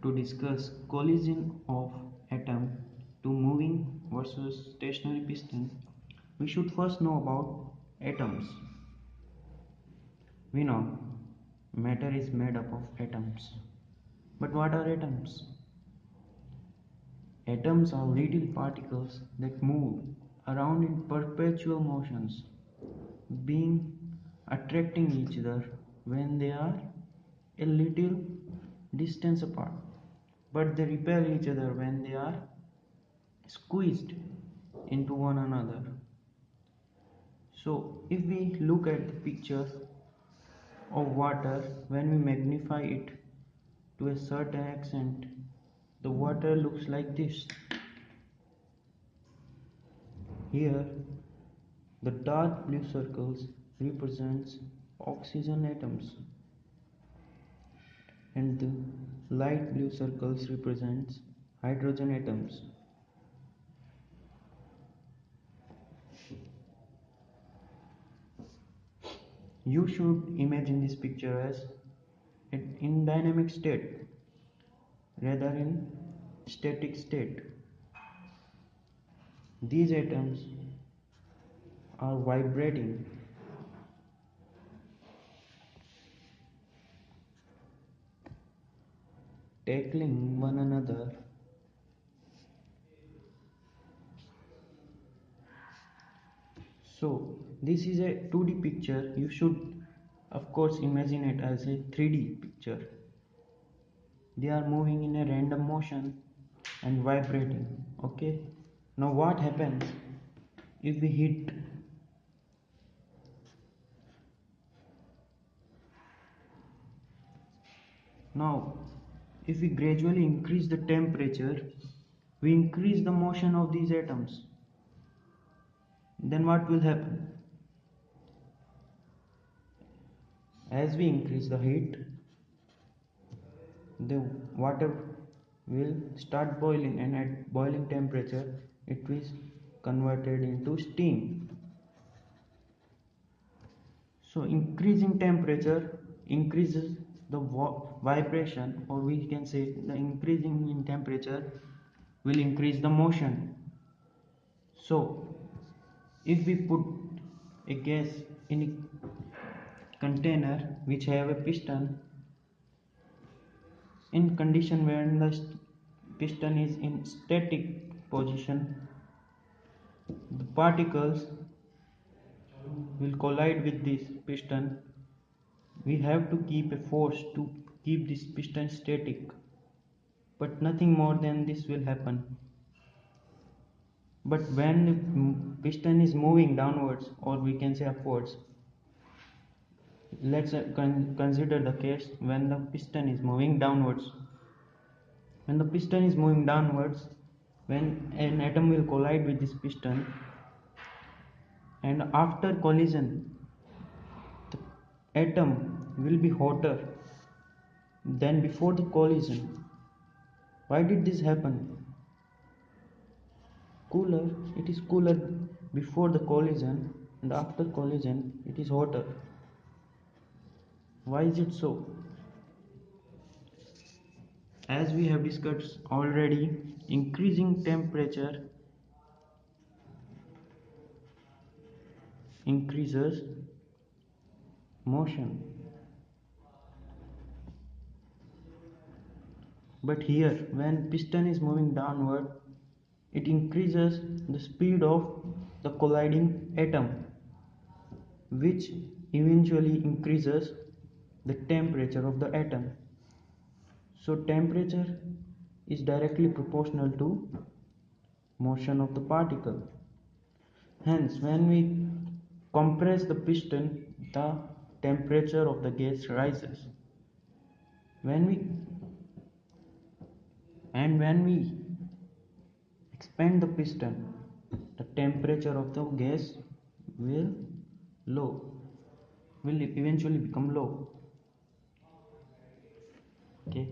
To discuss collision of atom to moving versus stationary piston, we should first know about atoms. We know matter is made up of atoms. But what are atoms? Atoms are little particles that move around in perpetual motions, being attracting each other when they are a little distance apart, but they repel each other when they are squeezed into one another. So if we look at the picture of water, when we magnify it to a certain extent, the water looks like this. Here the dark blue circles represents oxygen atoms and the light blue circles represents hydrogen atoms. You should imagine this picture as in dynamic state rather in static state. These atoms are vibrating, tackling one another. So this is a 2D picture. You should of course imagine it as a 3D picture. They are moving in a random motion and vibrating. Okay, now what happens if we hit? Now if we gradually increase the temperature, we increase the motion of these atoms, then what will happen? As we increase the heat, the water will start boiling, and at boiling temperature it is converted into steam. So increasing temperature increases the vibration, or we can say the increasing in temperature will increase the motion. So if we put a gas in a container which have a piston, in condition when the piston is in static position, the particles will collide with this piston. We have to keep a force to keep this piston static, but nothing more than this will happen. But when the piston is moving downwards, or we can say upwards, let's consider the case when the piston is moving downwards. When the piston is moving downwards, when an atom will collide with this piston, and after collision the atom will be hotter than before the collision. Why did this happen? Cooler, it is cooler before the collision, and after collision it is hotter. Why is it so? As we have discussed already, increasing temperature increases motion. But here, when piston is moving downward, it increases the speed of the colliding atom, which eventually increases the temperature of the atom. So temperature is directly proportional to motion of the particle. Hence, when we compress the piston, the temperature of the gas rises. When we expand the piston, the temperature of the gas will eventually become low. Okay.